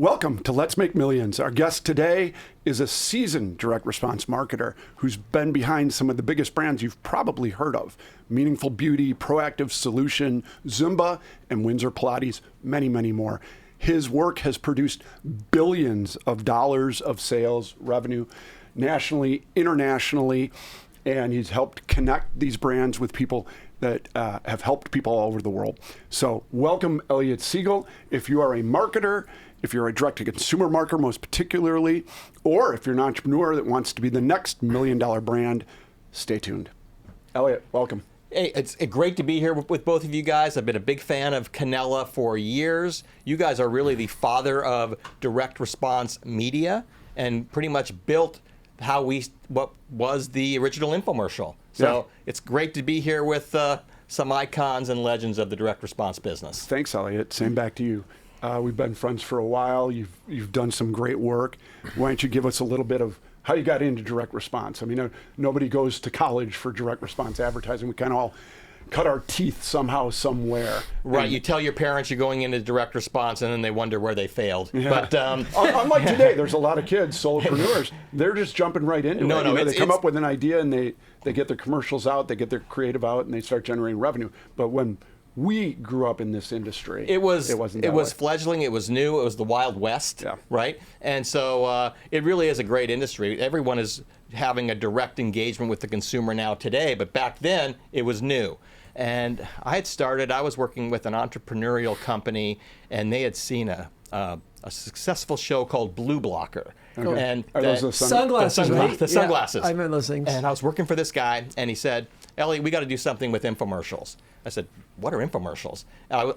Welcome to Let's Make Millions. Our guest today is a seasoned direct response marketer who's been behind some of the biggest brands you've probably heard of. Meaningful Beauty, Proactive Solution, Zumba, and Windsor Pilates, many, many more. His work has produced billions of dollars of sales revenue nationally, internationally, and he's helped connect these brands with people that have helped people all over the world. So welcome, Elliot Siegel. If you are a marketer, if you're a direct-to-consumer marketer most particularly, or if you're an entrepreneur that wants to be the next million-dollar brand, stay tuned. Elliot, welcome. Hey, it's great to be here with both of you guys. I've been a big fan of Canella for years. You guys are really the father of direct response media and pretty much built what was the original infomercial. So It's great to be here with some icons and legends of the direct response business. Thanks, Elliot. Same back to you. We've been friends for a while. You've done some great work. Why don't you give us a little bit of how you got into direct response? I mean, nobody goes to college for direct response advertising. We kind of all cut our teeth somehow, somewhere. Right. And you tell your parents you're going into direct response, and then they wonder where they failed. Yeah. But unlike today, there's a lot of kids, solopreneurs. They're just jumping right into it. They come up with an idea and they get their commercials out, they get their creative out, and they start generating revenue. But when we grew up in this industry, it was way. fledgling. It was new. It was the Wild West, right? And so it really is a great industry. Everyone is having a direct engagement with the consumer now today, but back then it was new. And I was working with an entrepreneurial company, and they had seen a successful show called Blue Blocker. Okay. And Are those the sunglasses, right? The sunglasses. Yeah, I remember those things. And I was working for this guy, and he said, "Elliot, we got to do something with infomercials." I said, "What are infomercials?"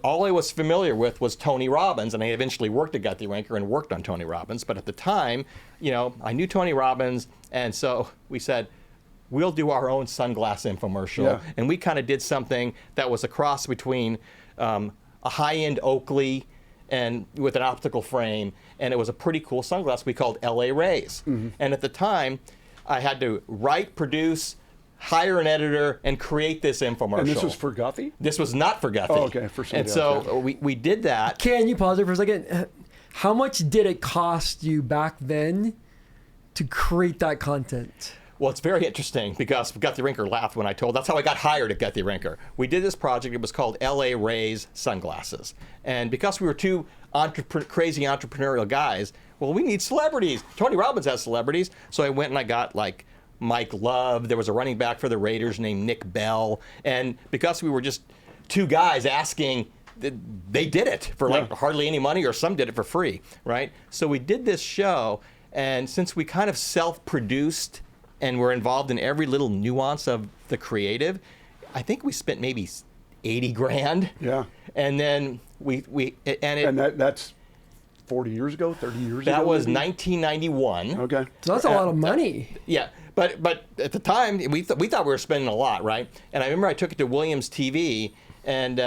All I was familiar with was Tony Robbins, and I eventually worked at Guthrie Ranker and worked on Tony Robbins. But at the time, I knew Tony Robbins, and so we said, we'll do our own sunglass infomercial. Yeah. And we kind of did something that was a cross between a high-end Oakley and with an optical frame, and it was a pretty cool sunglass we called LA Rays. Mm-hmm. And at the time, I had to write, produce, hire an editor, and create this infomercial. And this was for Guthrie? This was not for Guthrie. Oh, okay. For somebody and so else, we did that. Can you pause there for a second? How much did it cost you back then to create that content? Well, it's very interesting because Guthrie Ranker laughed when I told. That's how I got hired at Guthrie Ranker. We did this project. It was called LA Rays Sunglasses. And because we were two crazy entrepreneurial guys, well, we need celebrities. Tony Robbins has celebrities. So I went and I got like Mike Love. There was a running back for the Raiders named Nick Bell. And because we were just two guys asking, they did it for like hardly any money, or some did it for free, right? So we did this show. And since we kind of self-produced and we're involved in every little nuance of the creative, I think we spent maybe $80,000. Yeah. And then that's 40 years ago, 30 years ago? That was maybe? 1991. Okay. So that's a lot of money. Yeah, but at the time we thought we were spending a lot, right? And I remember I took it to Williams TV. And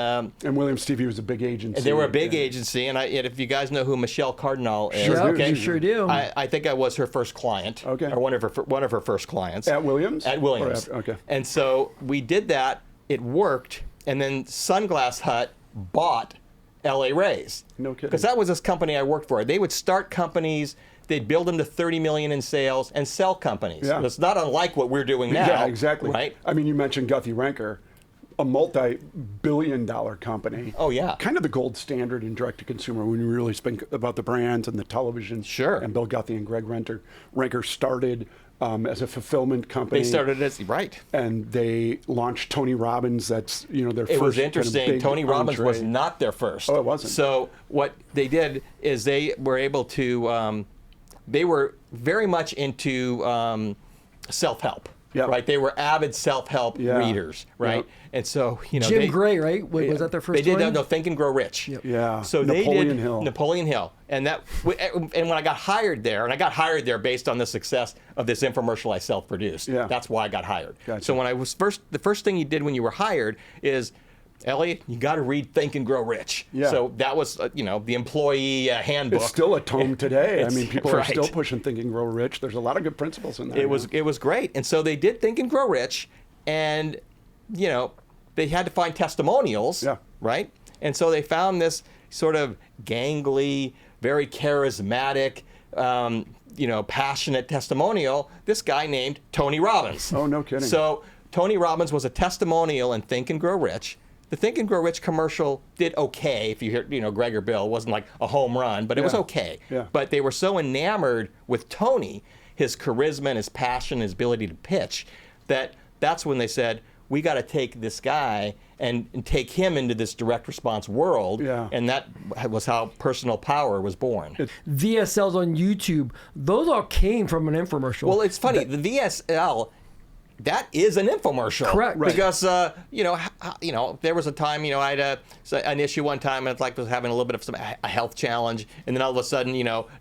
Williams TV was a big agency. They were a big agency, and if you guys know who Michelle Cardinal is, You sure do. I think I was her first client, or one of her first clients at Williams. At Williams, okay. And so we did that. It worked, and then Sunglass Hut bought LA Rays. No kidding. Because that was this company I worked for. They would start companies. They'd build them to 30 million in sales and sell companies. Yeah. It's not unlike what we're doing now. Yeah, exactly. Right. I mean, you mentioned Guthrie Ranker, a multi-billion-dollar company. Oh, yeah. Kind of the gold standard in direct-to-consumer when you really think about the brands and the television. Sure. And Bill Guthrie and Greg Ranker started as a fulfillment company. They started as, right. And they launched Tony Robbins. That's, their first. It was interesting. Kind of big Tony Robbins entree. was not their first. Oh, it wasn't. So what they did is they were able to, they were very much into self-help. Yep. Right, they were avid self-help readers, right? Yep. And so, Jim Gray, right? Was that their first? They did one? No, Think and Grow Rich. Yep. Yeah. So Napoleon Hill. Napoleon Hill, and when I got hired there, and I got hired there based on the success of this infomercial I self-produced. Yeah. That's why I got hired. Gotcha. So when I was the first thing you did when you were hired is, Elliot, you got to read Think and Grow Rich. Yeah. So that was, the employee handbook. It's still a tome today. I mean, people are right. still pushing Think and Grow Rich. There's a lot of good principles in there. It was great. And so they did Think and Grow Rich, and, they had to find testimonials, right? And so they found this sort of gangly, very charismatic, passionate testimonial, this guy named Tony Robbins. Oh, no kidding. So Tony Robbins was a testimonial in Think and Grow Rich. The Think and Grow Rich commercial did okay. If you hear, Greg or Bill, it wasn't like a home run, but it was okay. Yeah. But they were so enamored with Tony, his charisma and his passion, his ability to pitch, that's when they said, we got to take this guy and take him into this direct response world. Yeah. And that was how Personal Power was born. VSLs on YouTube, those all came from an infomercial. Well, it's funny. The VSL, that is an infomercial. Correct. Right. Because, there was a time, I had an issue one time, and was having a little bit of a health challenge. And then all of a sudden,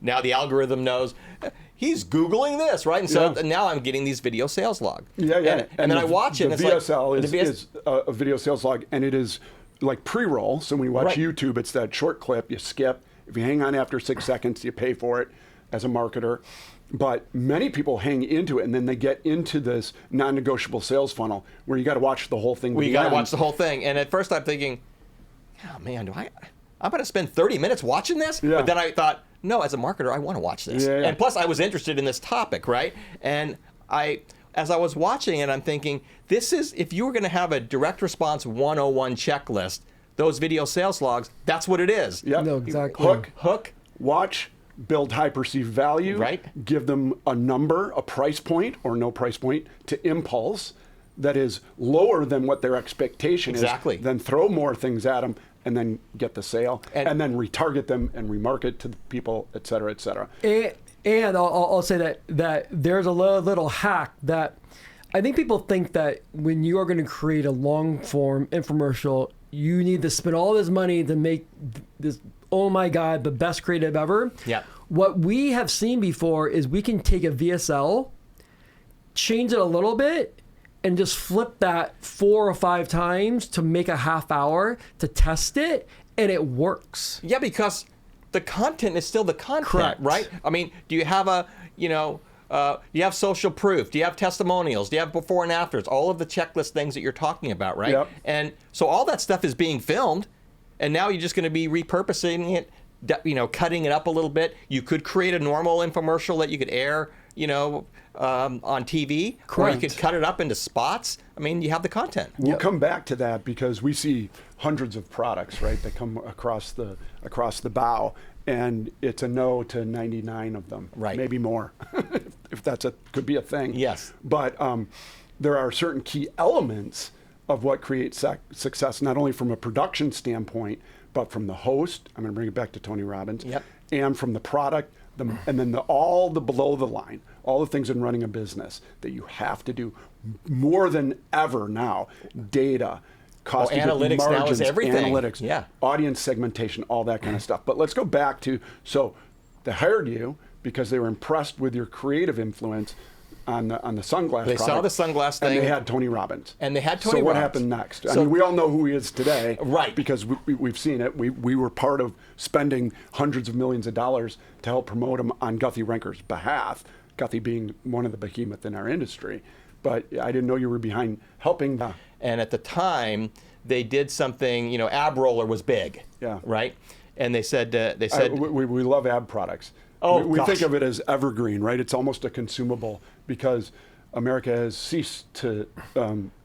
now the algorithm knows he's Googling this, right? And so now I'm getting these video sales log. Yeah. And then I watch it, and the it's VSL like... is a video sales log, and it is like pre-roll. So when you watch Right. YouTube, it's that short clip, you skip. If you hang on after 6 seconds, you pay for it as a marketer. But many people hang into it, and then they get into this non-negotiable sales funnel where you got to watch the whole thing. Well, you got to watch the whole thing. And at first I'm thinking, oh man, I'm going to spend 30 minutes watching this? Yeah. But then I thought, no, as a marketer, I want to watch this. Yeah. And plus I was interested in this topic, right? And as I was watching it, I'm thinking, this is, if you were going to have a direct response 101 checklist, those video sales logs, that's what it is. Yep. No, exactly. Hook, watch, build high perceived value, Right. Give them a number, a price point or no price point to impulse that is lower than what their expectation Exactly. is. Then throw more things at them and then get the sale And then retarget them and remarket to the people, et cetera, et cetera. And I'll say that there's a little hack that I think people think that when you are going to create a long form infomercial, you need to spend all this money to make this, oh my God, the best creative ever. Yeah. What we have seen before is we can take a VSL, change it a little bit, and just flip that 4 or 5 times to make a half hour to test it, and it works. Yeah, because the content is still the content, Correct. right? I mean, do you have do you have social proof? Do you have testimonials? Do you have before and afters? All of the checklist things that you're talking about, right? Yep. And so all that stuff is being filmed, and now you're just going to be repurposing it, cutting it up a little bit. You could create a normal infomercial that you could air, on TV, or you Correct. could cut it up into spots. I mean, you have the content. We'll come back to that because we see hundreds of products, right, that come across the bow, and it's a no to 99 of them, Right. Maybe more, if could be a thing. Yes. But there are certain key elements of what creates success, not only from a production standpoint, but from the host. I'm going to bring it back to Tony Robbins, Yep. and from the product, and then all the below the line, all the things in running a business that you have to do more than ever now. Data, cost of goods, analytics now is margins, everything. analytics, Yeah. audience segmentation, all that kind of stuff. But let's go back to, so they hired you because they were impressed with your creative influence on the sunglass They saw product, the sunglass and thing. they had Tony Robbins. And they had Tony So what Robbins. happened next? I So- mean, we all know who he is today, Right. Because we've seen it. We were part of spending hundreds of millions of dollars to help promote him on Guthrie Renker's behalf. Guthrie being one of the behemoth in our industry, but I didn't know you were behind helping. And at the time, they did something. Ab roller was big. Yeah. Right. And they said We love ab products. Oh, we gosh. think of it as evergreen, right? It's almost a consumable because America has ceased to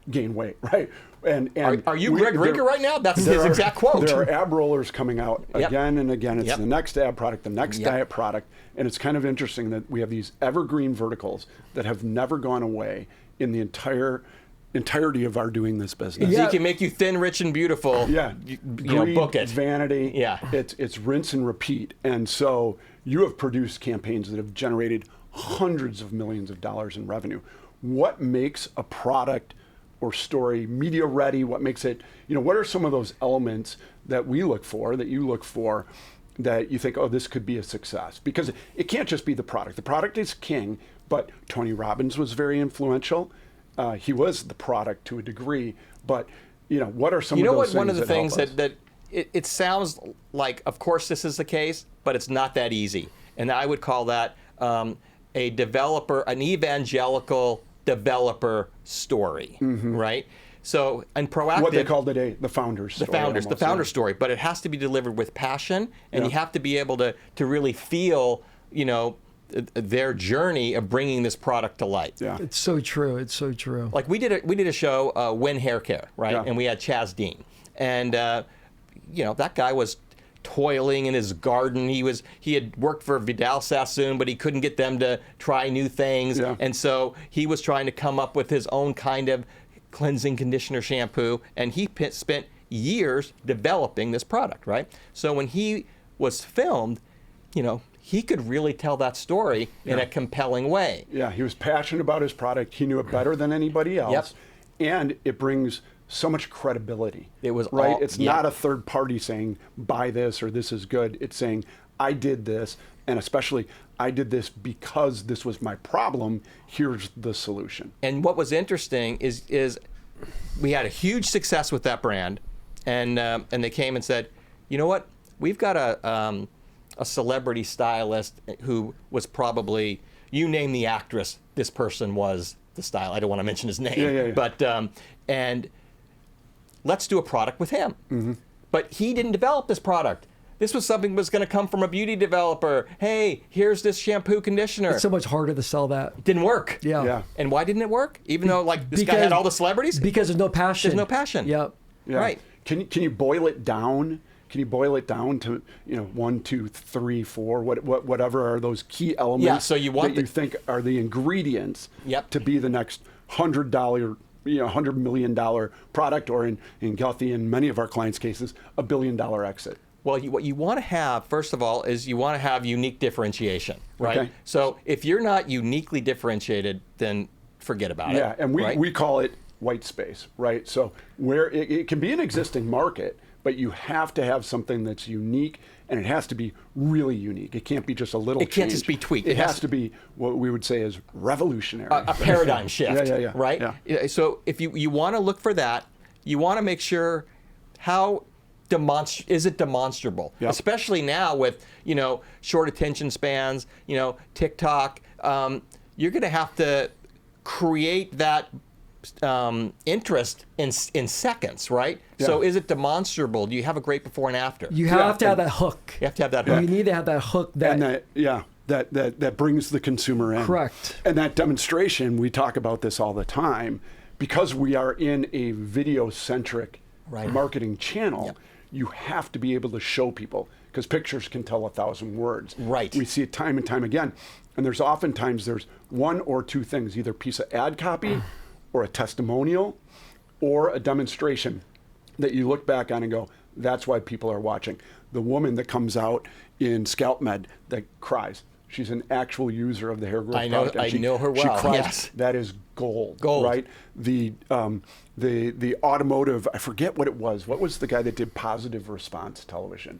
gain weight, right? And Are you Greg Rinker right now? That's his exact quote. There are ab rollers coming out Yep. again and again. It's Yep. the next ab product, the next Yep. diet product, and it's kind of interesting that we have these evergreen verticals that have never gone away in the entirety of our doing this business. Yeah. He can make you thin, rich, and beautiful. Yeah, Greed, book it. it's Vanity. Yeah. It's rinse and repeat. And so you have produced campaigns that have generated hundreds of millions of dollars in revenue. What makes a product or story media ready? What makes it? What are some of those elements that we look for, that you look for, that you think, oh, this could be a success? Because it can't just be the product. The product is king, but Tony Robbins was very influential. He was the product to a degree, but what are some of those things? One of the things help us? that it sounds like, of course, this is the case, but it's not that easy. And I would call that an evangelical developer story, right? So, and proactive. What they call today the founder's story. The founder story, but it has to be delivered with passion, and you have to be able to really feel, their journey of bringing this product to light. Yeah. It's so true. It's so true. Like we did a show, Win Hair Care, right? Yeah. And we had Chaz Dean, and that guy was toiling in his garden. He had worked for Vidal Sassoon, but he couldn't get them to try new things, Yeah. and so he was trying to come up with his own kind of cleansing conditioner shampoo, and he spent years developing this product, right? So when he was filmed, he could really tell that story in a compelling way. Yeah, he was passionate about his product. He knew it better than anybody else. Yep. And it brings so much credibility. It was right. all- It's yeah. not a third party saying buy this or this is good. It's saying I did this, and especially I did this because this was my problem. Here's the solution. And what was interesting is we had a huge success with that brand, and they came and said, you know what, we've got a celebrity stylist who was probably, you name the actress, this person was the style. I don't want to mention his name, Yeah. but and let's do a product with him. Mm-hmm. But he didn't develop this product. This was something that was going to come from a beauty developer. Hey, here's this shampoo conditioner. It's so much harder to sell that. Didn't work. Yeah. Yeah. And why didn't it work? Even though this guy had all the celebrities? Because there's no passion. There's no passion. Yep. Yeah. Right. Can you boil it down? Can you boil it down to 1, 2, 3, 4, whatever are those key elements? Yeah, so you want that you think are the ingredients Yep. to be the next $100, $100 million product, or in Guthy and many of our clients' cases, $1 billion exit. Well, what you want to have, first of all, is you want to have unique differentiation, right? Okay. So if you're not uniquely differentiated, then forget about it. Yeah, and we, right? we call it white space, right? So where it can be an existing market, but you have to have something that's unique, and it has to be really unique. It can't be just a little It can't change. just be tweaked. It has to be what we would say is revolutionary. a paradigm shift, Yeah. right? Yeah. So if you want to look for that, you want to make sure how is it demonstrable, Yep. especially now with short attention spans, TikTok. You're going to have to create that interest in seconds, right? Yeah. So is it demonstrable? Do you have a great before and after? You have to have that hook. You have to have that You hook. need to have that hook And that brings the consumer in. Correct. And that demonstration, we talk about this all the time, because we are in a video-centric Right. marketing channel. Yep. You have to be able to show people, because pictures can tell 1,000 words. Right. We see it time and time again. And there's oftentimes one or two things, either a piece of ad copy or a testimonial or a demonstration that you look back on and go, that's why people are watching. The woman that comes out in Scalp Med that cries, she's an actual user of the hair growth product. and I know her well, She cries, yes. that is gold. Gold. Right? The automotive, I forget what it was. What was the guy that did positive response television?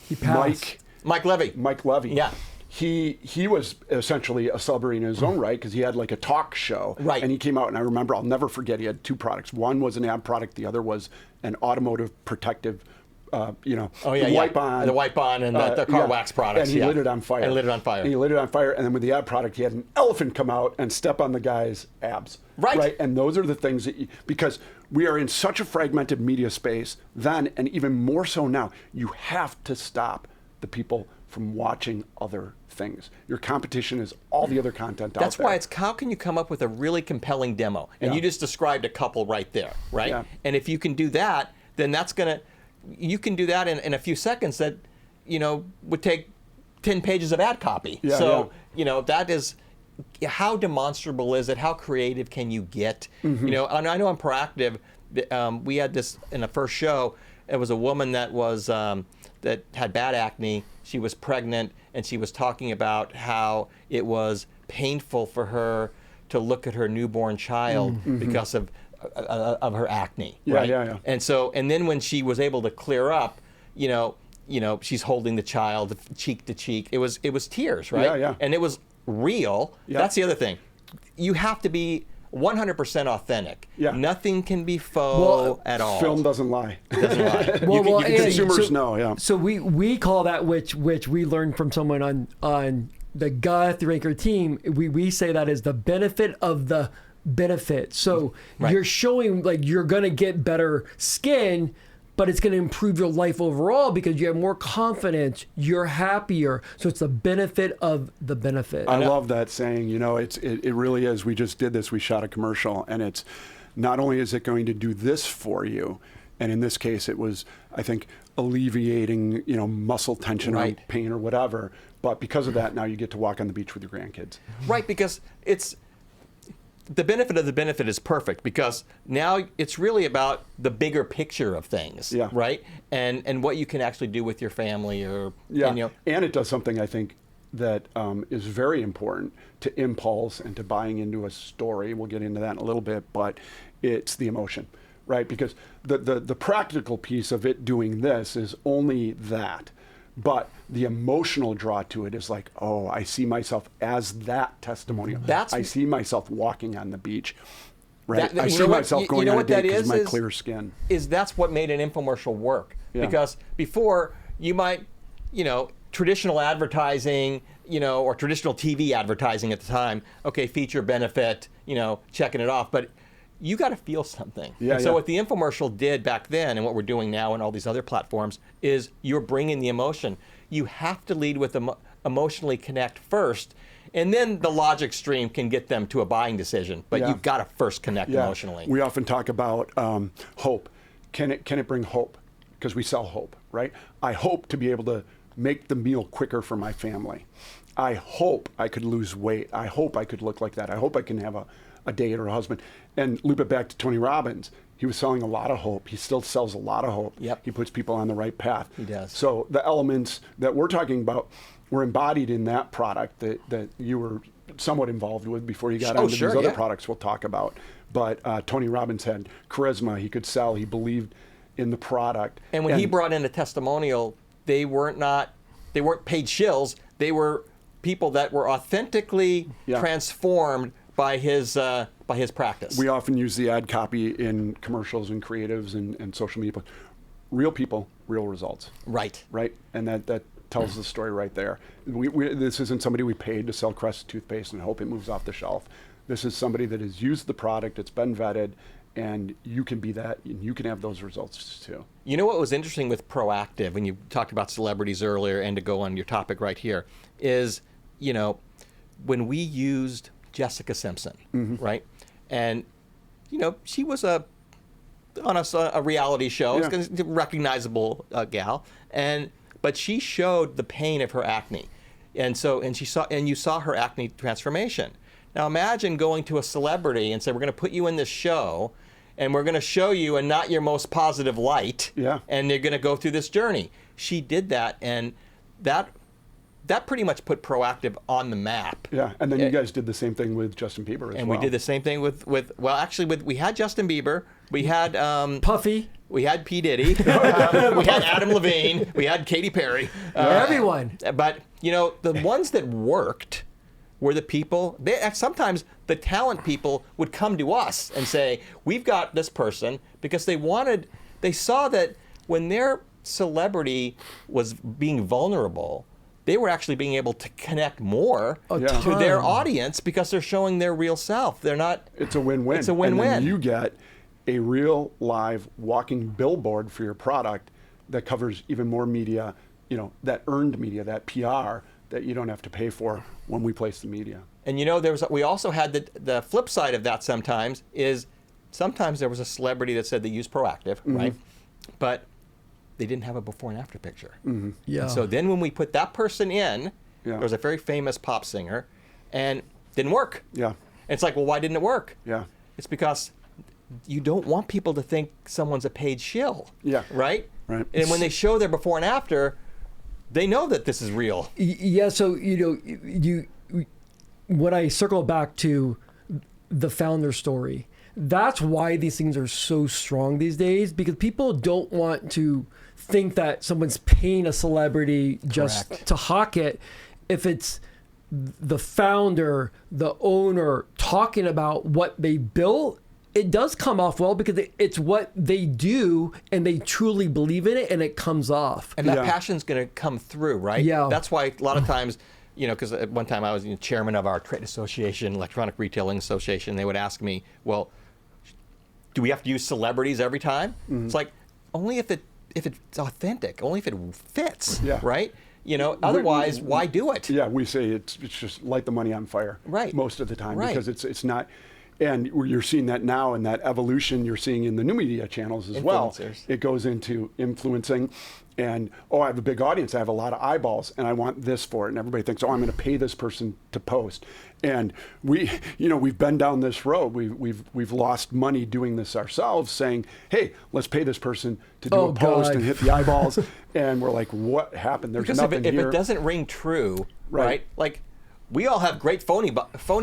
He passed. Mike Levy. Mike Levy. Yeah. He was essentially a celebrity in his own right, because he had like a talk show. Right. And he came out, and I remember, I'll never forget, he had two products. One was an ad product, the other was an automotive protective, wipe on. The wipe on and the car wax products. And he lit it on fire. And lit it on fire. And he lit it on fire, and then with the ad product, he had an elephant come out and step on the guy's abs. Right. And those are the things that because we are in such a fragmented media space then, and even more so now, you have to stop the people from watching other things. Your competition is all the other content out there. That's why it's how can you come up with a really compelling demo? And Yeah. you just described a couple right there, right? Yeah. And if you can do that, then you can do that in a few seconds that, would take 10 pages of ad copy. Yeah, So, that is, how demonstrable is it? How creative can you get? Mm-hmm. And I know I'm proactive. We had this in the first show. It was a woman that was that had bad acne. She was pregnant, and she was talking about how it was painful for her to look at her newborn child because of her acne. Yeah, right? yeah. And then when she was able to clear up, she's holding the child cheek to cheek. It was tears, right? Yeah. And it was real. Yeah. That's the other thing. You have to be 100% authentic. Yeah. Nothing can be faux at all. Film doesn't lie. Doesn't lie. And consumers know, yeah. So we call that, which we learned from someone on the Guth Ranker team. We say that is the benefit of the benefit. So Right. you're showing like you're going to get better skin, but it's going to improve your life overall because you have more confidence, you're happier. So it's the benefit of the benefit. I love that saying. You know, it really is. We just did this. We shot a commercial, and it's not only is it going to do this for you, and in this case, it was, I think, alleviating, you know, muscle tension Right. or pain or whatever. But because of that, now you get to walk on the beach with your grandkids. Right, because it's the benefit of the benefit is perfect because now it's really about the bigger picture of things, Yeah. right? And what you can actually do with your family or Yeah, and, you know, and it does something I think that is very important to impulse and to buying into a story. We'll get into that in a little bit, but it's the emotion, right? Because the practical piece of it doing this is only that. But the emotional draw to it is like, oh, I see myself as that testimonial. I see myself walking on the beach, right? I see myself going on a date because of my clear skin. That's what made an infomercial work. Yeah. Because before you might, you know, traditional advertising, you know, or traditional TV advertising at the time, okay, feature benefit, you know, checking it off, but you got to feel something. Yeah, and so yeah. what the infomercial did back then and what we're doing now and all these other platforms is you're bringing the emotion. You have to lead with emotionally connect first, and then the logic stream can get them to a buying decision. But Yeah. you've got to first connect emotionally. We often talk about hope. Can it bring hope? Because we sell hope, right? I hope to be able to make the meal quicker for my family. I hope I could lose weight. I hope I could look like that. I hope I can have a date or a husband. And loop it back to Tony Robbins. He was selling a lot of hope. He still sells a lot of hope. Yep. He puts people on the right path. He does. So the elements that we're talking about were embodied in that product that you were somewhat involved with before you got onto sure, these other yeah. products we'll talk about. But Tony Robbins had charisma. He could sell. He believed in the product. And when he brought in a testimonial, they weren't paid shills. They were people that were authentically Yeah. transformed by his practice. We often use the ad copy in commercials and creatives and social media. Real people, real results. Right. Right? And that tells the story right there. This isn't somebody we paid to sell Crest toothpaste and hope it moves off the shelf. This is somebody that has used the product, it's been vetted, and you can be that, and you can have those results too. You know what was interesting with proactive, when you talked about celebrities earlier, and to go on your topic right here, is, you know, when we used Jessica Simpson, right? And, you know, she was on a reality show, Yeah. it's a recognizable gal, but she showed the pain of her acne, and you saw her acne transformation. Now imagine going to a celebrity and say, we're going to put you in this show, and we're going to show you a not your most positive light, Yeah. and you're going to go through this journey. She did that, and that pretty much put proactive on the map. Yeah, and then you guys did the same thing with Justin Bieber as well. And we did the same thing with we had Justin Bieber, we had Puffy. we had P. Diddy, we had Adam Levine, we had Katy Perry. Everyone. But, you know, the ones that worked were the people, sometimes the talent people would come to us and say, we've got this person, because they saw that when their celebrity was being vulnerable, they were actually being able to connect more to their audience because they're showing their real self. They're not. It's a win-win. It's a win-win. And then you get a real, live, walking billboard for your product that covers even more media, you know, that earned media, that PR that you don't have to pay for when we place the media. And you know, we also had the flip side of that. Sometimes there was a celebrity that said they used proactive, right? But they didn't have a before and after picture. Yeah. And so then when we put that person in, Yeah. there was a very famous pop singer, and didn't work. Yeah. And it's like, well, why didn't it work? Yeah. It's because you don't want people to think someone's a paid shill. Yeah. Right? Right. And when they show their before and after, they know that this is real. Yeah, so when I circle back to the founder story, that's why these things are so strong these days, because people don't want to think that someone's paying a celebrity just Correct. to hawk it. If it's the founder, the owner talking about what they built, it does come off well because it's what they do and they truly believe in it, and it comes off. And that Yeah. passion's going to come through, right? Yeah. That's why a lot of times because at one time I was chairman of our trade association, Electronic Retailing Association. They would ask me, well, do we have to use celebrities every time? It's like, only if it's authentic, only if it fits, right? Otherwise, why do it? Yeah, we say it's just light the money on fire, right? Most of the time, right. Because it's not. And you're seeing that now, and that evolution you're seeing in the new media channels as well. It goes into influencing, and I have a big audience, I have a lot of eyeballs, and I want this for it. And everybody thinks, I'm going to pay this person to post. And we've been down this road. We've lost money doing this ourselves, saying, hey, let's pay this person to do a post and hit the eyeballs. And we're like, what happened? There's nothing if here. It doesn't ring true, right? Like, we all have great phony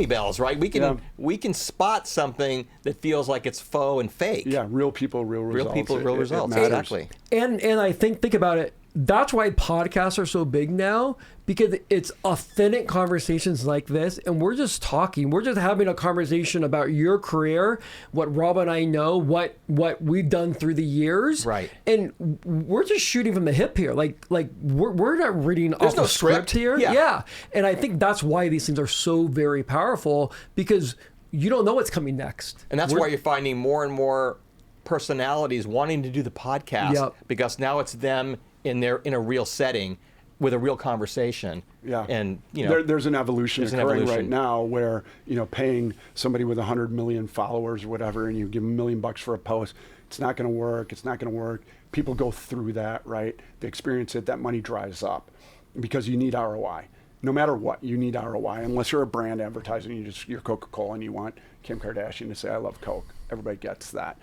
bells, right? We can spot something that feels like it's faux and fake. Yeah, real people, real results. Real people, real results. Exactly. And I think about it. That's why podcasts are so big now, because it's authentic conversations like this, and we're just talking. We're just having a conversation about your career, what Rob and I know, what we've done through the years, right? And we're just shooting from the hip here. Like we're not reading off no a script here. Yeah. And I think that's why these things are so very powerful, because you don't know what's coming next. And that's why you're finding more and more personalities wanting to do the podcast, because now it's them in a real setting with a real conversation. Yeah. And there's an evolution occurring right now where paying somebody with 100 million followers or whatever, and you give them $1 million for a post, it's not going to work. It's not going to work. People go through that, right? They experience it. That money dries up because you need ROI. No matter what, you need ROI. Unless you're a brand advertiser, you're Coca-Cola and you want Kim Kardashian to say, I love Coke. Everybody gets that.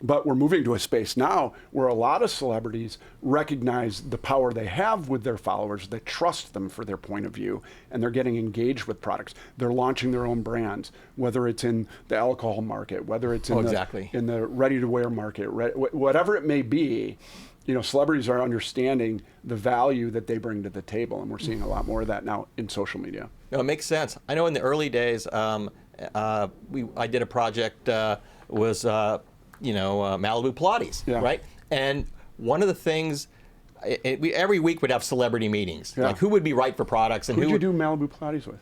But we're moving to a space now where a lot of celebrities recognize the power they have with their followers. They trust them for their point of view, and they're getting engaged with products. They're launching their own brands, whether it's in the alcohol market, whether it's in the ready-to-wear market, whatever it may be. Celebrities are understanding the value that they bring to the table, and we're seeing a lot more of that now in social media. No, it makes sense. I know in the early days, I did a project. Was Malibu Pilates, right? And one of the things, every week we'd have celebrity meetings, like who would be right for products and who would you do Malibu Pilates with?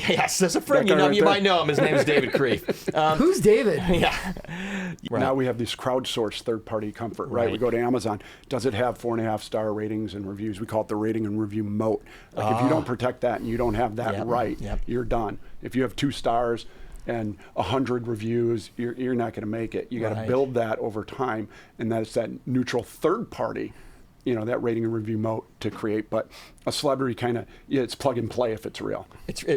Yes, there's a friend you might know him. His name is David Kreef. Who's David? Yeah. Now we have this crowdsourced third-party comfort, right? We go to Amazon. Does it have 4.5-star ratings and reviews? We call it the rating and review moat. Like if you don't protect that and you don't have that you're done. If you have 2 stars and 100 reviews, you're not going to make it. You got to build that over time, and that's that neutral third party, that rating and review moat to create. But a celebrity it's plug and play if it's real.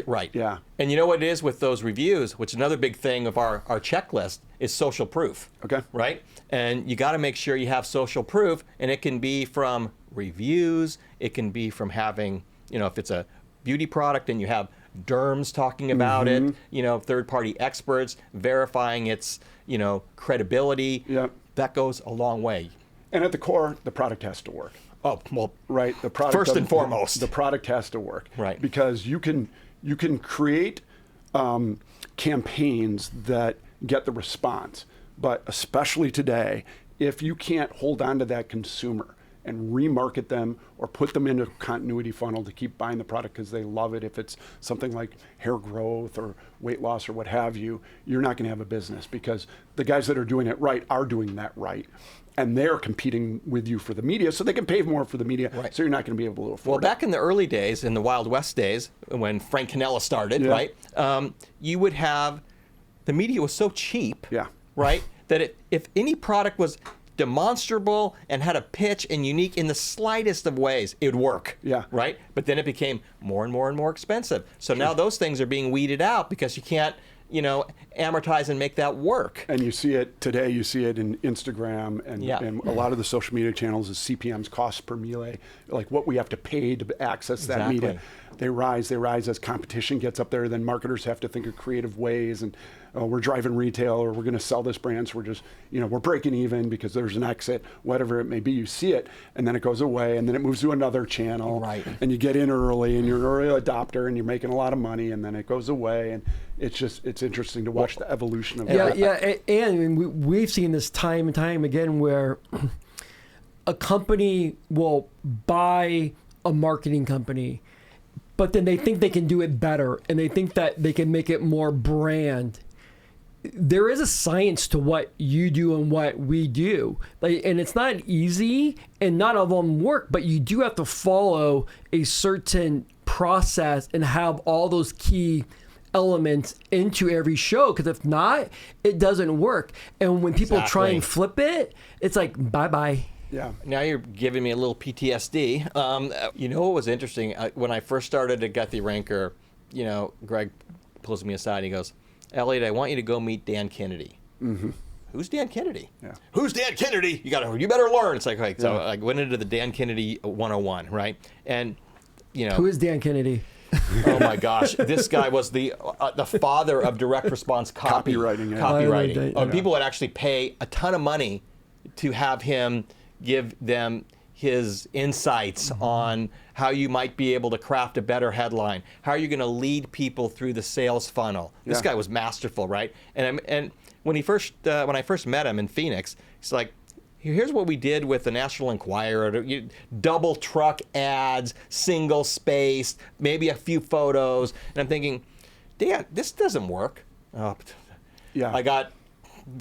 Right. Yeah. And you know what it is with those reviews, which is another big thing of our checklist, is social proof. Okay. Right? And you got to make sure you have social proof, and it can be from reviews, it can be from having, if it's a beauty product and you have derms talking about it, third-party experts verifying its, credibility. Yep. That goes a long way. And at the core, the product has to work. Oh, well, right. The product first and foremost, the product has to work. Right. Because you can create campaigns that get the response, but especially today, if you can't hold on to that consumer and remarket them or put them into a continuity funnel to keep buying the product because they love it. If it's something like hair growth or weight loss or what have you, you're not going to have a business because the guys that are doing it right are doing that right. And they're competing with you for the media, so they can pay more for the media, so you're not going to be able to afford it. Well, back in the early days, in the Wild West days, when Frank Cannella started, right, you would have, the media was so cheap, right, that if any product was demonstrable and had a pitch and unique in the slightest of ways, it would work. Right? But then it became more and more and more expensive. So now those things are being weeded out because you can't, amortize and make that work. And you see it today, you see it in Instagram and a lot of the social media channels is CPMs, cost per mille, like what we have to pay to access that media. They rise as competition gets up there, then marketers have to think of creative ways and we're driving retail or we're going to sell this brand, so we're just, we're breaking even because there's an exit, whatever it may be. You see it and then it goes away and then it moves to another channel and you get in early and you're an early adopter and you're making a lot of money and then it goes away and it's interesting to watch the evolution of that. And we've seen this time and time again where a company will buy a marketing company, but then they think they can do it better, and they think that they can make it more brand. There is a science to what you do and what we do, and it's not easy, and not all of them work, but you do have to follow a certain process and have all those key elements into every show, because if not, it doesn't work. And when people try and flip it, it's like bye-bye. Yeah. Now you're giving me a little PTSD. You know what was interesting? When I first started at Get the Ranker, Greg pulls me aside and he goes, Elliot, I want you to go meet Dan Kennedy. Mm-hmm. Who's Dan Kennedy? Yeah. Who's Dan Kennedy? You better learn. It's like so I went into the Dan Kennedy 101, right? And who is Dan Kennedy? Oh my gosh, this guy was the father of direct response copywriting. Yeah. Copywriting. People would actually pay a ton of money to have him give them his insights on how you might be able to craft a better headline. How are you going to lead people through the sales funnel? This guy was masterful, right? And when I first met him in Phoenix, he's like, here's what we did with the National Enquirer: double truck ads, single spaced, maybe a few photos. And I'm thinking, Dan, this doesn't work. I got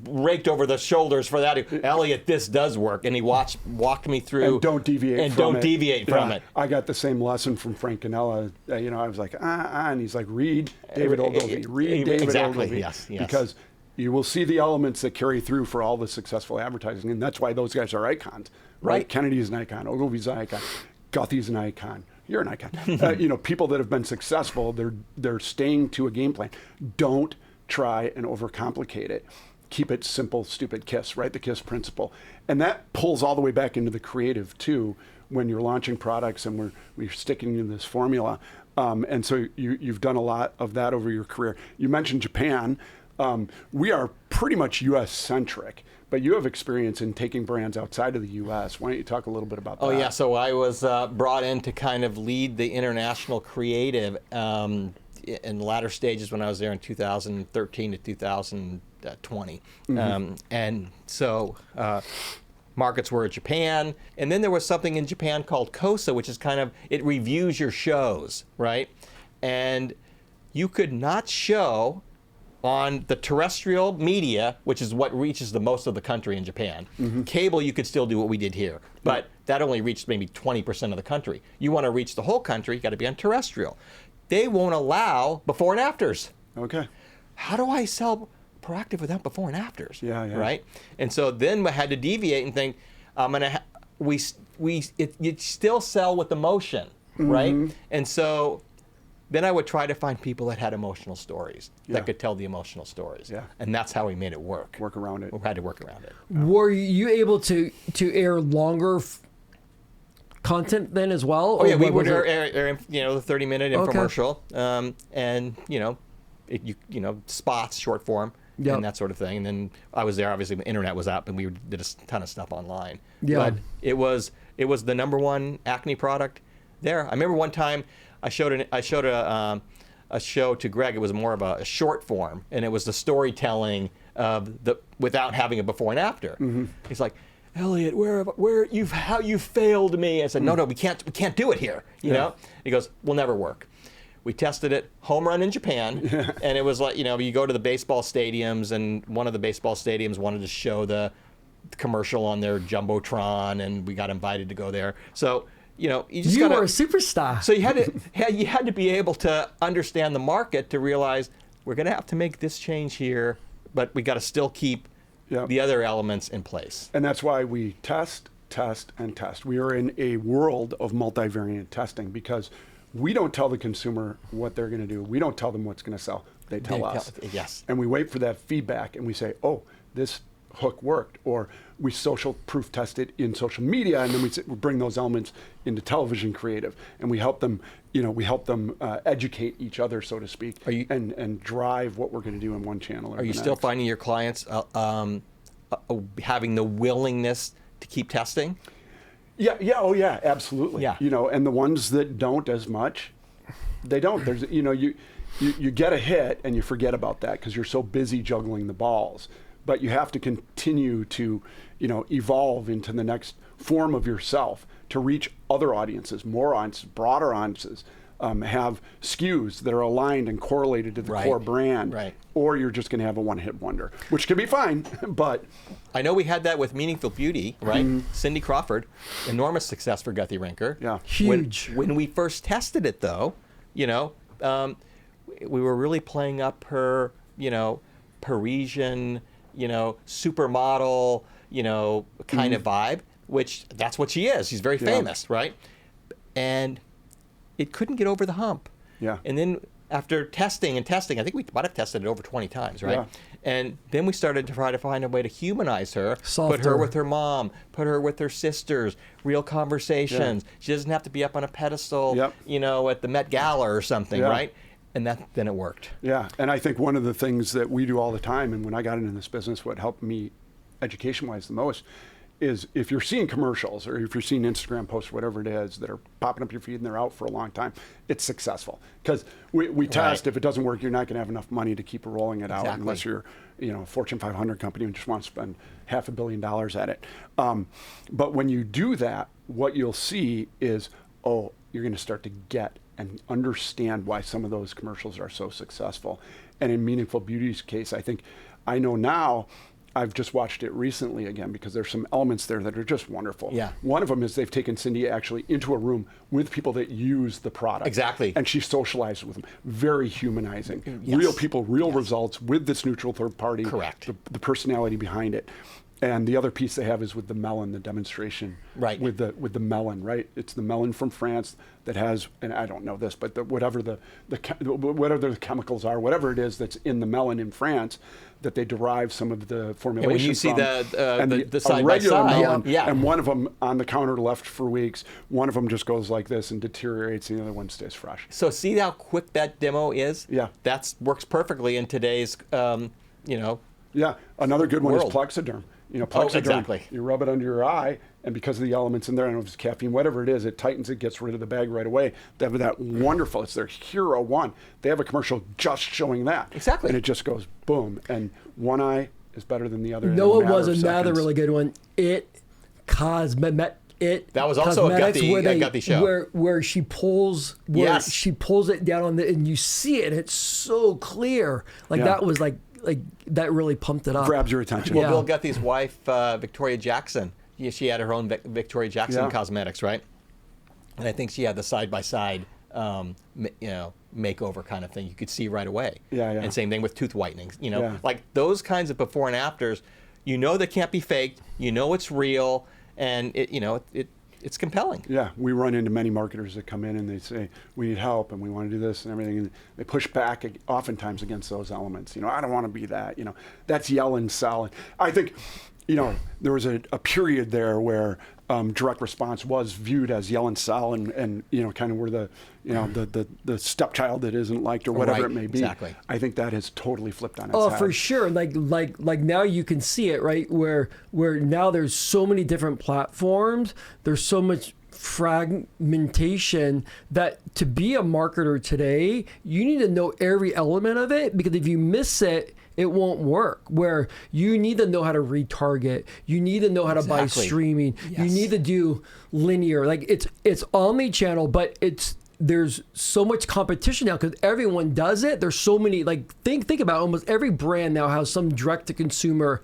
raked over the shoulders for that. Elliot, this does work, and he walked me through. And don't deviate from it. I got the same lesson from Frank Canella. I was like, and he's like, read David Ogilvy, Ogilvy. Yes. Because you will see the elements that carry through for all the successful advertising, and that's why those guys are icons, right? Kennedy's an icon, Ogilvy's an icon, Guthy's an icon. You're an icon. People that have been successful, they're staying to a game plan. Don't try and overcomplicate it. Keep it simple, stupid, KISS, right? The KISS principle. And that pulls all the way back into the creative too, when you're launching products and we're sticking to this formula. And so you've done a lot of that over your career. You mentioned Japan. We are pretty much U.S. centric, but you have experience in taking brands outside of the U.S. Why don't you talk a little bit about that? Oh yeah, so I was brought in to kind of lead the international creative in the latter stages when I was there in 2013 to 2020. And so markets were Japan, and then there was something in Japan called KOSA, which is kind of, it reviews your shows, right? And you could not show on the terrestrial media, which is what reaches the most of the country in Japan. Cable, you could still do what we did here, but that only reached maybe 20% of the country. You want to reach the whole country, you got to be on terrestrial. They won't allow before and afters. Okay. How do I sell proactive without before and afters? Yeah. Right? And so then we had to deviate and think, you still sell with emotion, right? And so then I would try to find people that had emotional stories, that could tell the emotional stories. Yeah. And that's how we made it work. Work around it. We had to work around it. Were you able to air longer content then as well? Oh yeah, we would air the 30-minute infomercial, and spots, short form, and that sort of thing. And then I was there. Obviously, the internet was up, and we did a ton of stuff online. Yeah. But it was the #1 acne product there. I remember one time I showed a show to Greg. It was more of a short form, and it was the storytelling of without having a before and after. He's like, Elliot, how you failed me. I said, no, we can't do it here. You know? He goes, will never work. We tested it, home run in Japan, and it was like, you go to the baseball stadiums, and one of the baseball stadiums wanted to show the commercial on their jumbotron, and we got invited to go there. So, you were a superstar. So you had to be able to understand the market to realize we're going to have to make this change here, but we got to still keep the other elements in place. And that's why we test, and test. We are in a world of multivariate testing because we don't tell the consumer what they're going to do. We don't tell them what's going to sell. They tell us. Yes. And we wait for that feedback, and we say, oh, this hook worked, or we social proof test it in social media, and then we bring those elements into television creative, and we help them, educate each other, so to speak, and drive what we're going to do in one channel. Are you still finding your clients having the willingness to keep testing? Yeah. Oh, yeah. Absolutely. Yeah. And the ones that don't as much, they don't. There's, you get a hit and you forget about that because you're so busy juggling the balls. But you have to continue to, evolve into the next form of yourself to reach other audiences, more audiences, broader audiences, have SKUs that are aligned and correlated to the Right. core brand, Right. or you're just going to have a one-hit wonder, which can be fine, but I know we had that with Meaningful Beauty, right? Cindy Crawford, enormous success for Guthy-Rinker. yeah. Huge. When we first tested it, though, we were really playing up her, Parisian, supermodel, kind of vibe, which that's what she is. She's very famous, right? And it couldn't get over the hump. Yeah. And then after testing and testing, I think we might have tested it over 20 times, right? Yeah. And then we started to try to find a way to humanize her, put Softer. her with her mom, put her with her sisters, real conversations. She doesn't have to be up on a pedestal, Yep. at the Met Gala or something, Yeah. right? And then it worked. Yeah, and I think one of the things that we do all the time, and when I got into this business, what helped me education-wise the most is if you're seeing commercials or if you're seeing Instagram posts, whatever it is, that are popping up your feed and they're out for a long time, it's successful. Because we test, if it doesn't work, you're not going to have enough money to keep rolling it out Exactly. unless you're a Fortune 500 company and just want to spend $500 million at it. But when you do that, what you'll see is, you're going to start to get and understand why some of those commercials are so successful. And in Meaningful Beauty's case, I know now, I've just watched it recently again because there's some elements there that are just wonderful. Yeah. One of them is they've taken Cindy actually into a room with people that use the product. Exactly. And she socialized with them. Very humanizing. Yes. Real people, real results with this neutral third party. Correct. The personality behind it. And the other piece they have is with the melon, the demonstration. Right. With the melon, right? It's the melon from France that has, and I don't know this, but whatever the chemicals are, whatever it is that's in the melon in France, that they derive some of the formulation And when you see from. the a side by regular side, melon, yeah. and one of them on the counter left for weeks, one of them just goes like this and deteriorates, and the other one stays fresh. So see how quick that demo is? Yeah. That works perfectly in today's, Yeah, another good one World. is Plexiderm. Plexiderm, exactly. you rub it under your eye, and because of the elements in there, I don't know if it's caffeine, whatever it is, it tightens it, gets rid of the bag right away. They have that wonderful, it's their Hero One. They have a commercial just showing that. Exactly. And it just goes boom, and one eye is better than the other. in No, a it was matter of another seconds. really good one. That was also a Cosmetics, Guthy- where a Guthy show. where she pulls Yes. she pulls it down on and you see it. It's so clear. Like Yeah. that was like that really pumped it up. Grabs your attention. Well, Yeah. Bill Guthy's wife, Victoria Jackson, she had her own Victoria Jackson Yeah. cosmetics, right? And I think she had the side-by-side, makeover kind of thing. You could see right away. Yeah. And same thing with tooth whitening. Yeah. Like those kinds of before and afters, they can't be faked. It's real, and it's compelling. Yeah, we run into many marketers that come in and they say, we need help and we want to do this and everything. And they push back oftentimes against those elements. I don't want to be that. That's yell and sell. I think, there was a period there where direct response was viewed as yell and sell and kind of were the stepchild that isn't liked or whatever Right, it may be. exactly. I think that has totally flipped on its Oh, head. for sure. Like now you can see it, right? Where now there's so many different platforms. There's so much fragmentation that to be a marketer today, you need to know every element of it, because if you miss it, it won't work. Where you need to know how to retarget, you need to know how to buy Exactly. streaming, you Yes. need to do linear. Like it's omni-channel, but there's so much competition now because everyone does it. There's so many, think about almost every brand now has some direct to consumer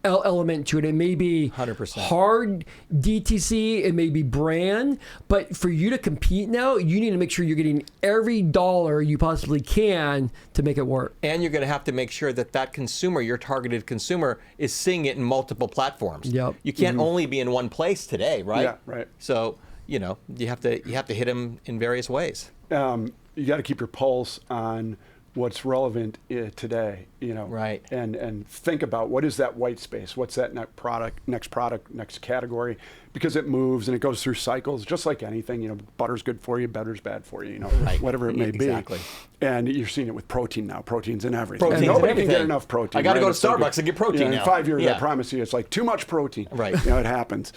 element to it. It may be 100%. hard DTC, it may be brand, but for you to compete now, you need to make sure you're getting every dollar you possibly can to make it work. And you're going to have to make sure that consumer, your targeted consumer, is seeing it in multiple platforms. Yep. You can't only be in one place today, right? Yeah, right. So, you have to hit them in various ways. You got to keep your pulse on what's relevant today, Right. And think about what is that white space, what's that next product, next category, because it moves and it goes through cycles, just like anything. Butter's good for you, butter's bad for you, Right. whatever it may Exactly. be. And you're seeing it with protein now. Protein's in everything. Protein's And in nobody can get everything. enough protein. I gotta right? go to It's like Starbucks and get protein in now. 5 years, Yeah. I promise you, it's like too much protein. Right. It happens.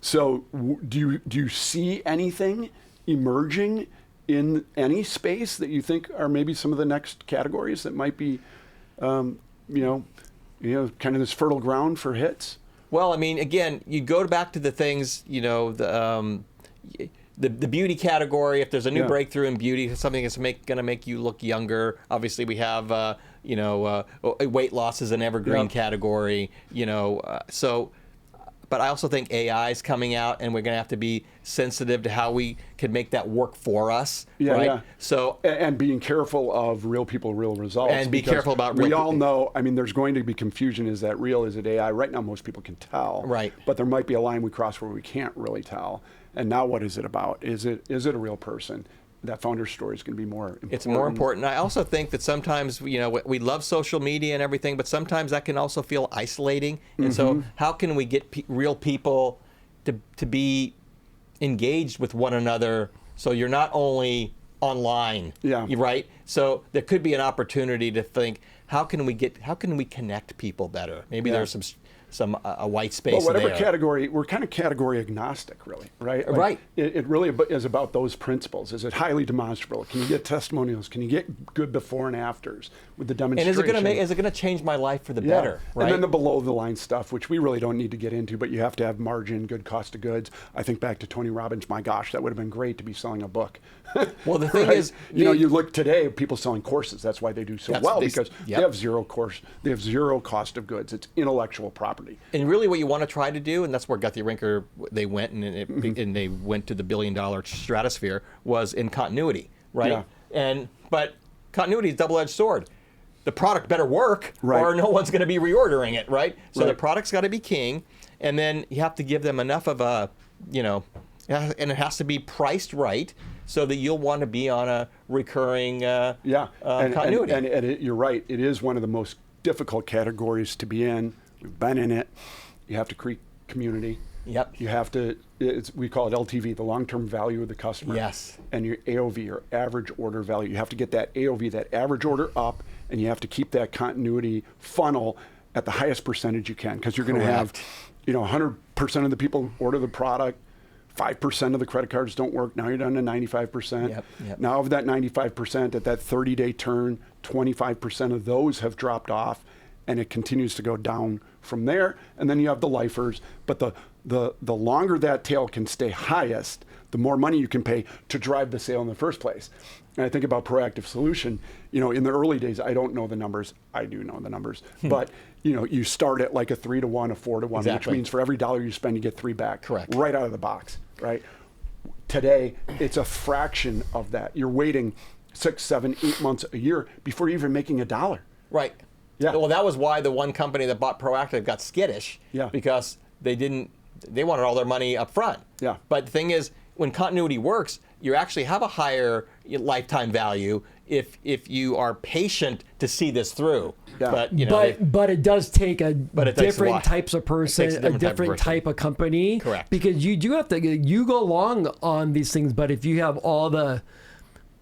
So do you see anything emerging in any space that you think are maybe some of the next categories that might be, kind of this fertile ground for hits? Well, I mean, again, you go back to the things, the beauty category. If there's a new Yeah. breakthrough in beauty, something that's going to make you look younger. Obviously, we have weight loss is an evergreen Yep. category. So. But I also think AI is coming out, and we're going to have to be sensitive to how we can make that work for us. Yeah, right? yeah. So, And being careful of real people, real results. And be because careful about we real all people. know, I mean, there's going to be confusion. Is that real? Is it AI? Right now, most people can tell. Right. But there might be a line we cross where we can't really tell. And now what is it about? Is it a real person? That founder story is going to be more important. it's more important. I also think that sometimes, we love social media and everything, but sometimes that can also feel isolating. And so how can we get real people to be engaged with one another so you're not only online, Yeah. right? So there could be an opportunity to think, how can we connect people better? Maybe Yeah. there's some a white space Well, whatever there. category, we're kind of category agnostic, really, right? Right. It really is about those principles. Is it highly demonstrable? Can you get testimonials? Can you get good before and afters with the And demonstration? is it going to change my life for the better? Right. And then the below the line stuff, which we really don't need to get into, but you have to have margin, good cost of goods. I think back to Tony Robbins. My gosh, that would have been great to be selling a book. Well, the thing Right? is, you look today, people selling courses. That's why they do so well, because yep. they have zero cost of goods. It's intellectual property. And really, what you want to try to do, and that's where Guthy-Rinker they went, and they went to the billion-dollar stratosphere, was in continuity, right? Yeah. But continuity is a double-edged sword. The product better work, Right. or no one's going to be reordering it, right? So the Right. product's got to be king, and then you have to give them enough of a, and it has to be priced right, so that you'll want to be on a recurring continuity. And you're right. It is one of the most difficult categories to be in. We've been in it. You have to create community. Yep. You have to, we call it LTV, the long-term value of the customer. Yes. And your AOV, your average order value. You have to get that AOV, that average order up, and you have to keep that continuity funnel at the highest percentage you can, because you're going to have, 100% of the people order the product, 5% of the credit cards don't work. Now you're down to 95%. Yep. Now of that 95%, at that 30-day turn, 25% of those have dropped off, and it continues to go down from there. And then you have the lifers. But the longer that tail can stay highest, the more money you can pay to drive the sale in the first place. And I think about proactive solution. In the early days, I don't know the numbers. I do know the numbers. But you start at like a 3-to-1, a 4-to-1, Exactly. which means for every dollar you spend, you get 3 back. Correct. Right out of the box, right? Today, it's a fraction of that. You're waiting 6, 7, 8 months a year before you're even making a dollar. Right. Yeah. Well, that was why the one company that bought Proactive got skittish. Yeah. Because they wanted all their money up front. Yeah. But the thing is, when continuity works, you actually have a higher lifetime value if you are patient to see this through. Yeah. But it it does take it takes a different while. types of person, It takes a different type of company. Correct. Because you do have to, you go along on these things, but if you have all the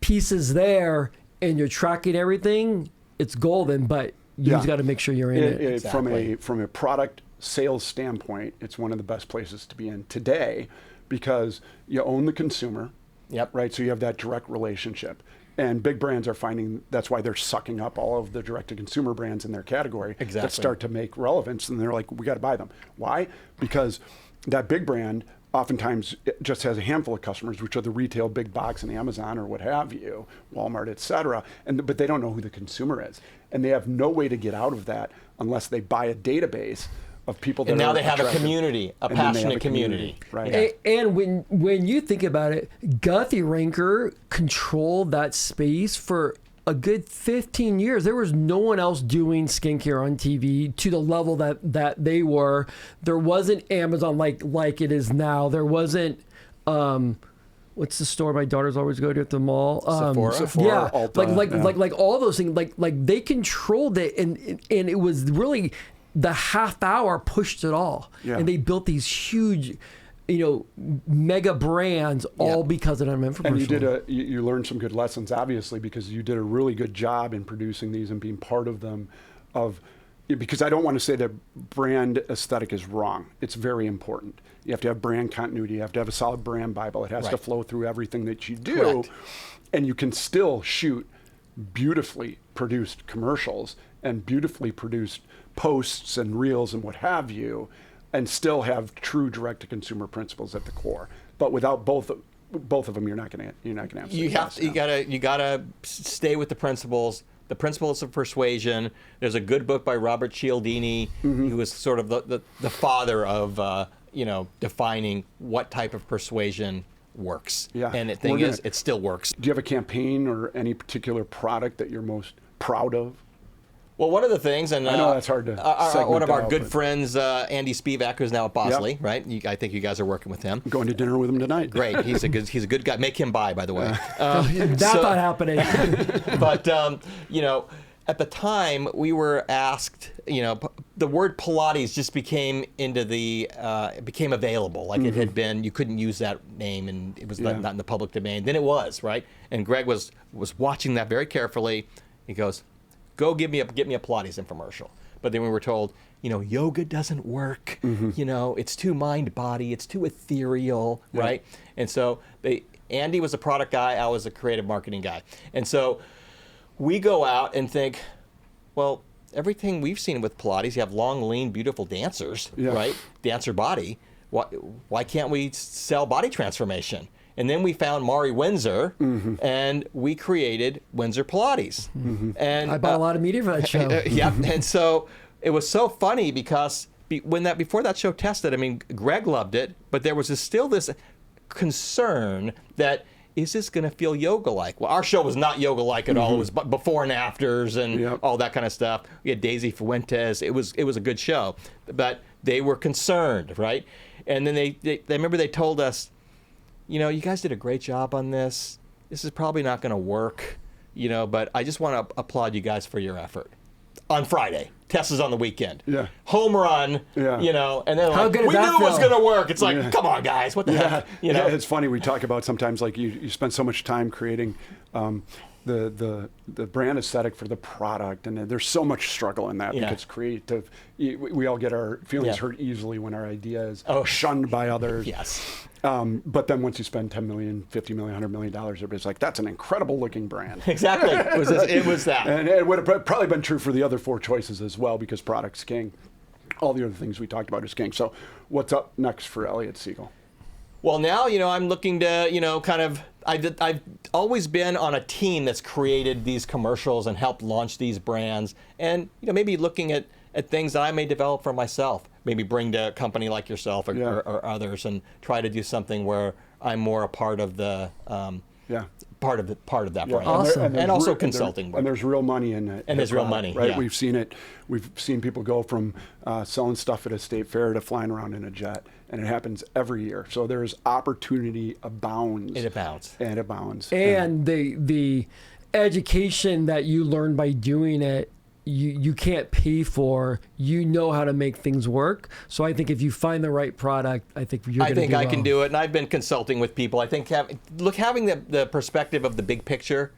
pieces there and you're tracking everything, it's golden, but you just got to make sure you're in it. Exactly. From a product sales standpoint, it's one of the best places to be in today, because you own the consumer. Yep. Right. So you have that direct relationship. And big brands are finding that's why they're sucking up all of the direct-to-consumer brands in their category that Exactly. start to make relevance. And they're like, we got to buy them. Why? Because that big brand oftentimes it just has a handful of customers, which are the retail big box and Amazon or what have you, Walmart, et cetera. But they don't know who the consumer is. And they have no way to get out of that unless they buy a database of people that and now are they have a attractive. community, a And then they have passionate community. Right. Yeah. And when you think about it, Guthy-Rinker controlled that space for a good 15 years. There was no one else doing skincare on TV to the level that they were. There wasn't Amazon like it is now. There wasn't what's the store my daughters always go to at the mall? Sephora? Yeah, Ulta, like all those things. Like they controlled it, and it was really the half hour pushed it all, Yeah. and they built these huge, mega brands all because of them infomercial. And you learned some good lessons, obviously, because you did a really good job in producing these and being part of them. Because I don't want to say that brand aesthetic is wrong. It's very important. You have to have brand continuity. You have to have a solid brand Bible. It has to Right. flow through everything that you do. Correct. And you can still shoot beautifully produced commercials and beautifully produced posts and reels and what have you, and still have true direct-to-consumer principles at the core. But without both both of them, you're not going to answer. You gotta stay with the principles. The principles of persuasion. There's a good book by Robert Cialdini, who was sort of the father of defining what type of persuasion works. Yeah. And the thing is, it still works. Do you have a campaign or any particular product that you're most proud of? Well, one of the things, and I know that's hard to one of our segment good out, friends, Andy Spivak, who's now at Bosley, right? I think you guys are working with him. I'm going to dinner with him tonight. Great, he's a good guy. Make him buy, by the way. That's not happening. But at the time we were asked, the word Pilates just became became available. Like it had been, you couldn't use that name, and it was not in the public domain. Then it was, right? And Greg was watching that very carefully. He goes, "Go get me a Pilates infomercial." But then we were told, yoga doesn't work. It's too mind body. It's too ethereal, right? And so Andy was a product guy. I was a creative marketing guy. And so we go out and think, well, everything we've seen with Pilates, you have long, lean, beautiful dancers, right? Dancer body. Why can't we sell body transformation? And then we found Mari Windsor, and we created Windsor Pilates. And I bought a lot of media for that show. Yep. And so it was so funny because before that show tested, I mean, Greg loved it, but there was still this concern that, is this going to feel yoga-like? Well, our show was not yoga-like at all. It was before and afters and all that kind of stuff. We had Daisy Fuentes. It was a good show, but they were concerned, right? And then they remember they told us, you guys did a great job on this. This is probably not going to work, but I just want to applaud you guys for your effort. On Friday, test is on the weekend. Home run, and then How good we does that knew it was feel? going to work. It's like, come on, guys, what the heck? Yeah, it's funny. We talk about sometimes like you spend so much time creating the brand aesthetic for the product, and there's so much struggle in that because creative. We all get our feelings hurt easily when our idea is shunned by others. Yes. But then once you spend $10 million, $50 million, $100 million, everybody's like, that's an incredible looking brand. Exactly. It was that. And it would have probably been true for the other 4 choices as well, because product's king. All the other things we talked about is king. So what's up next for Elliot Siegel? Well, now, I'm looking to, I've always been on a team that's created these commercials and helped launch these brands. And, maybe looking at things that I may develop for myself, maybe bring to a company like yourself or others and try to do something where I'm more a part of the part of that brand. Awesome. And also consulting. And there's real money in it. And there's real money, right? yeah. We've seen it. We've seen people go from selling stuff at a state fair to flying around in a jet, and it happens every year. So there's opportunity abounds. It abounds. And abounds. And the education that you learn by doing it, you can't pay for. You know how to make things work. So I think if you find the right product, I think you're going to do I well. can do it, and I've been consulting with people. I think having the perspective of the big picture,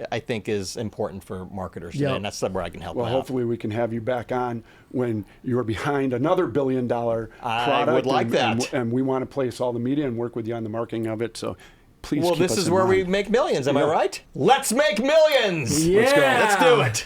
I think, is important for marketers today, and that's somewhere I can help out. Well, hopefully we can have you back on when you're behind another $1 billion product. I would like that. And we want to place all the media and work with you on the marketing of it. So please keep this us is in where mind. we make millions. Am I right? Let's make millions. Yeah. Let's go. Let's do it.